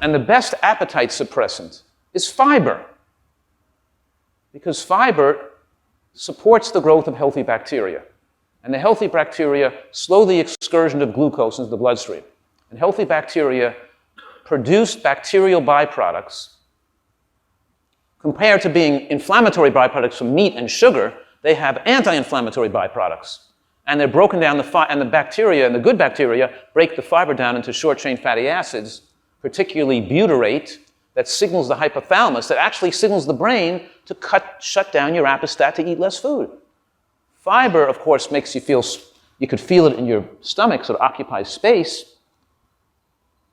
and the best appetite suppressant is fiber, because fiber supports the growth of healthy bacteria. And the healthy bacteria slow the excursion of glucose into the bloodstream. And healthy bacteria produce bacterial byproducts. Compared to being inflammatory byproducts from meat and sugar, they have anti-inflammatory byproducts. And they're broken down, and the bacteria, and the good bacteria, break the fiber down into short-chain fatty acids, particularly butyrate, that signals the hypothalamus, that actually signals the brain to shut down your appestat to eat less food. Fiber, of course, makes you feel, you could feel it in your stomach, so it occupies space.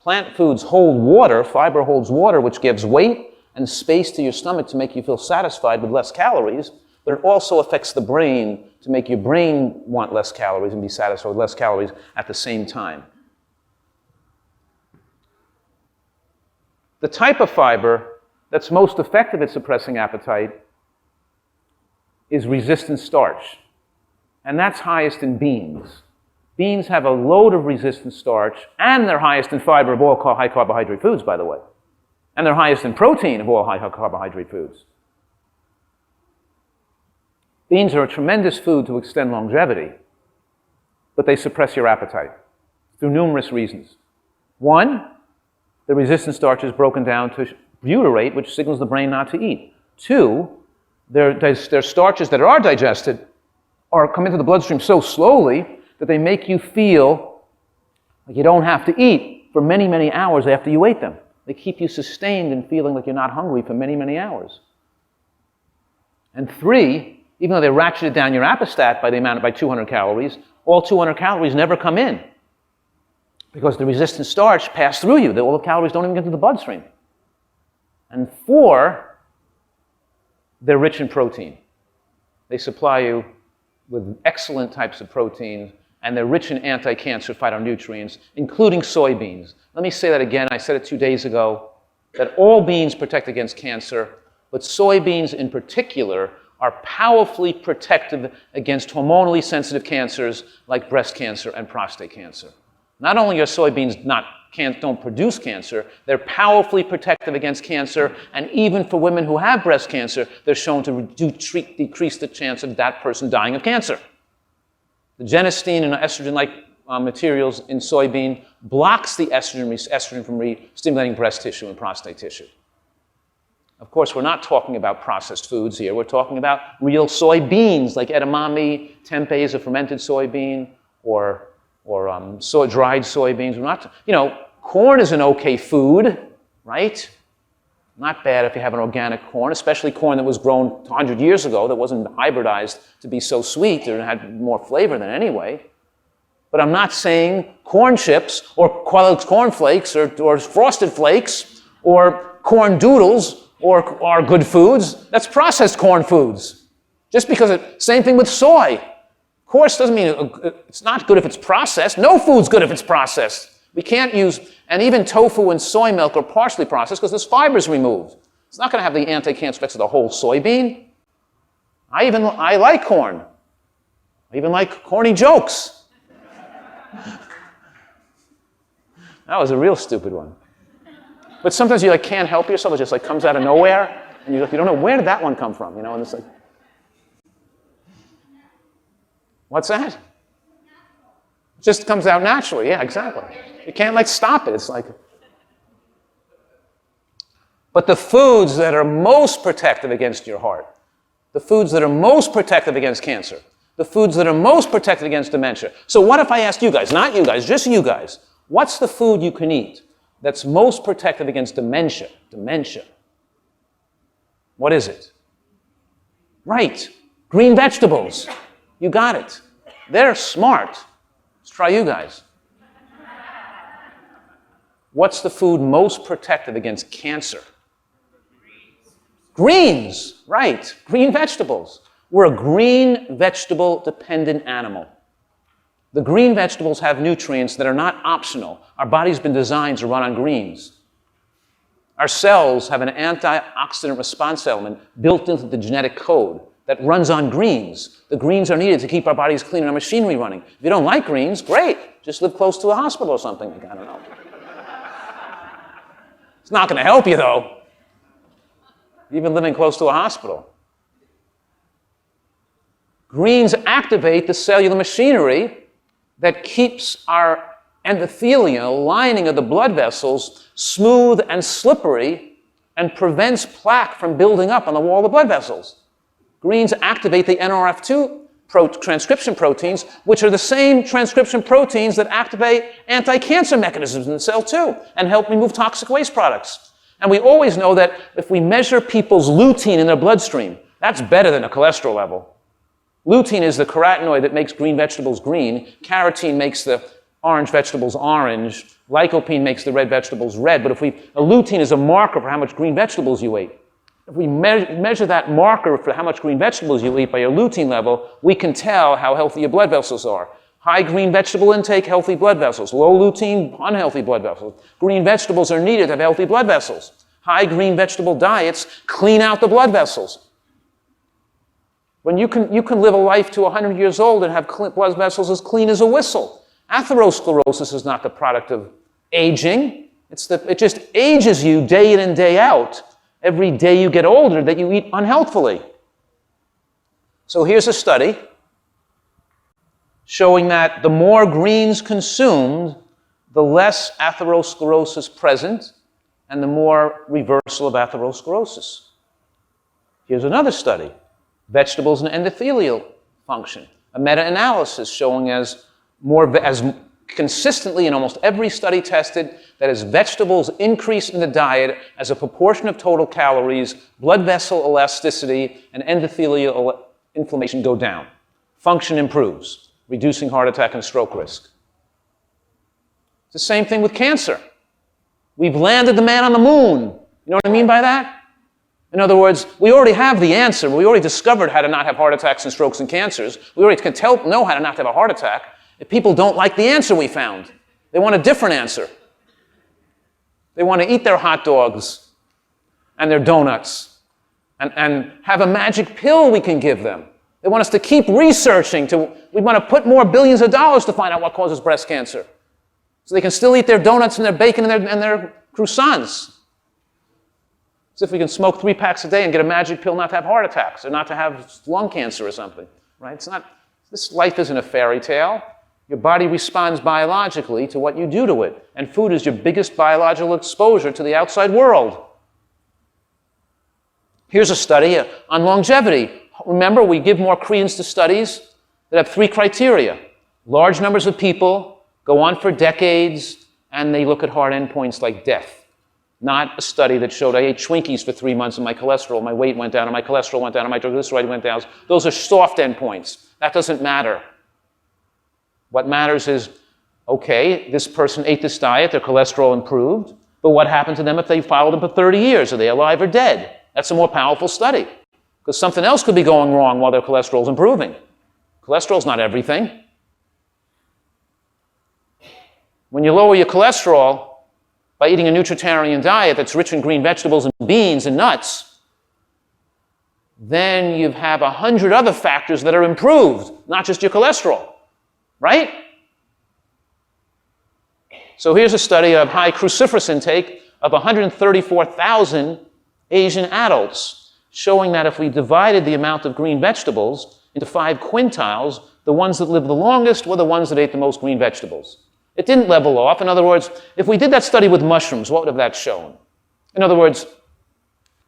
Plant foods hold water, fiber holds water, which gives weight and space to your stomach to make you feel satisfied with less calories, but it also affects the brain to make your brain want less calories and be satisfied with less calories at the same time. The type of fiber that's most effective at suppressing appetite is resistant starch, and that's highest in beans. Beans have a load of resistant starch, and they're highest in fiber of all high carbohydrate foods, by the way. And they're highest in protein of all high carbohydrate foods. Beans are a tremendous food to extend longevity, but they suppress your appetite through numerous reasons. One, the resistant starch is broken down to butyrate, which signals the brain not to eat. Two, their starches that are digested come into the bloodstream so slowly that they make you feel like you don't have to eat for many, many hours after you ate them. They keep you sustained and feeling like you're not hungry for many, many hours. And three, even though they ratcheted down your appestat by 200 calories, all 200 calories never come in because the resistant starch passed through you. All the calories don't even get to the bloodstream. And four, they're rich in protein. They supply you with excellent types of protein, and they're rich in anti-cancer phytonutrients, including soybeans. Let me say that again. I said it 2 days ago, that all beans protect against cancer, but soybeans in particular are powerfully protective against hormonally sensitive cancers like breast cancer and prostate cancer. Not only are soybeans don't produce cancer, they're powerfully protective against cancer, and even for women who have breast cancer, they're shown to decrease the chance of that person dying of cancer. The genistein and estrogen-like materials in soybean blocks the estrogen from stimulating breast tissue and prostate tissue. Of course, we're not talking about processed foods here. We're talking about real soybeans, like edamame, tempeh is a fermented soybean, or dried soybeans. We're not, corn is an okay food, right? Not bad if you have an organic corn, especially corn that was grown 100 years ago, that wasn't hybridized to be so sweet, or had more flavor than anyway. But I'm not saying corn chips, or Kellogg's corn flakes, or frosted flakes, or corn doodles, are good foods. That's processed corn foods. Just because same thing with soy. Of course, doesn't mean it's not good if it's processed. No food's good if it's processed. We can't use, and even tofu and soy milk are partially processed because there's fibers removed. It's not going to have the anti-cancer effects of the whole soybean. I like corn. I even like corny jokes. That was a real stupid one. But sometimes you can't help yourself. It just comes out of nowhere, and you don't know where did that one come from, and it's like, what's that? It just comes out naturally. Yeah, exactly. You can't stop it. It's but the foods that are most protective against your heart, the foods that are most protective against cancer, the foods that are most protective against dementia. So what if I asked you guys, not you guys, just you guys, what's the food you can eat that's most protective against dementia? Dementia. What is it? Right. Green vegetables. You got it. They're smart. Let's try you guys. What's the food most protective against cancer? Greens. Right. Green vegetables. We're a green vegetable dependent animal. The green vegetables have nutrients that are not optional. Our body's been designed to run on greens. Our cells have an antioxidant response element built into the genetic code that runs on greens. The greens are needed to keep our bodies clean and our machinery running. If you don't like greens, great. Just live close to a hospital or something. I don't know. not going to help you, though, even living close to a hospital. Greens activate the cellular machinery that keeps our endothelial lining of the blood vessels smooth and slippery and prevents plaque from building up on the wall of the blood vessels. Greens activate the NRF2 transcription proteins, which are the same transcription proteins that activate anti-cancer mechanisms in the cell too, and help remove toxic waste products. And we always know that if we measure people's lutein in their bloodstream, that's better than a cholesterol level. Lutein is the carotenoid that makes green vegetables green. Carotene makes the orange vegetables orange. Lycopene makes the red vegetables red. But lutein is a marker for how much green vegetables you ate. If we measure that marker for how much green vegetables you eat by your lutein level, we can tell how healthy your blood vessels are. High green vegetable intake, healthy blood vessels. Low lutein, unhealthy blood vessels. Green vegetables are needed to have healthy blood vessels. High green vegetable diets clean out the blood vessels. When you can live a life to 100 years old and have blood vessels as clean as a whistle. Atherosclerosis is not the product of aging. It just ages you day in and day out. Every day you get older that you eat unhealthfully. So here's a study showing that the more greens consumed, the less atherosclerosis present and the more reversal of atherosclerosis. Here's another study. Vegetables and endothelial function. A meta-analysis showing as consistently in almost every study tested that as vegetables increase in the diet as a proportion of total calories, blood vessel elasticity and endothelial inflammation go down. Function improves, reducing heart attack and stroke risk. It's the same thing with cancer. We've landed the man on the moon. You know what I mean by that? In other words, we already have the answer. We already discovered how to not have heart attacks and strokes and cancers. We already can know how to not have a heart attack. If people don't like the answer we found, they want a different answer. They want to eat their hot dogs and their donuts and have a magic pill we can give them. They want us to keep researching. We want to put more billions of dollars to find out what causes breast cancer. So they can still eat their donuts and their bacon and their croissants. As if we can smoke 3 packs a day and get a magic pill not to have heart attacks or not to have lung cancer or something, right? This life isn't a fairy tale. Your body responds biologically to what you do to it. And food is your biggest biological exposure to the outside world. Here's a study on longevity. Remember, we give more credence to studies that have 3 criteria. Large numbers of people go on for decades, and they look at hard endpoints like death. Not a study that showed I ate Twinkies for 3 months and my weight went down and my cholesterol went down and my triglyceride went down. Those are soft endpoints. That doesn't matter. What matters is, okay, this person ate this diet, their cholesterol improved, but what happened to them if they followed them for 30 years? Are they alive or dead? That's a more powerful study, because something else could be going wrong while their cholesterol is improving. Cholesterol's not everything. When you lower your cholesterol by eating a nutritarian diet that's rich in green vegetables and beans and nuts, then you have 100 other factors that are improved, not just your cholesterol, right? So here's a study of high cruciferous intake of 134,000 Asian adults, showing that if we divided the amount of green vegetables into 5 quintiles, the ones that lived the longest were the ones that ate the most green vegetables. It didn't level off. In other words, if we did that study with mushrooms, what would have that shown? In other words,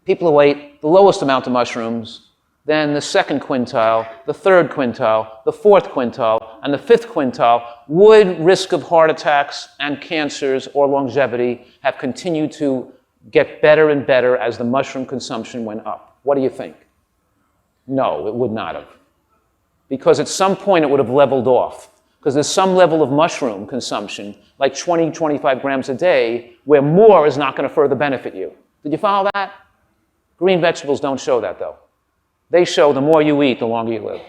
people who ate the lowest amount of mushrooms, then the 2nd quintile, the 3rd quintile, the 4th quintile, and the 5th quintile would risk of heart attacks and cancers or longevity have continued to get better and better as the mushroom consumption went up. What do you think? No, it would not have. Because at some point it would have leveled off. Because there's some level of mushroom consumption, like 20, 25 grams a day, where more is not going to further benefit you. Did you follow that? Green vegetables don't show that, though. They show the more you eat, the longer you live.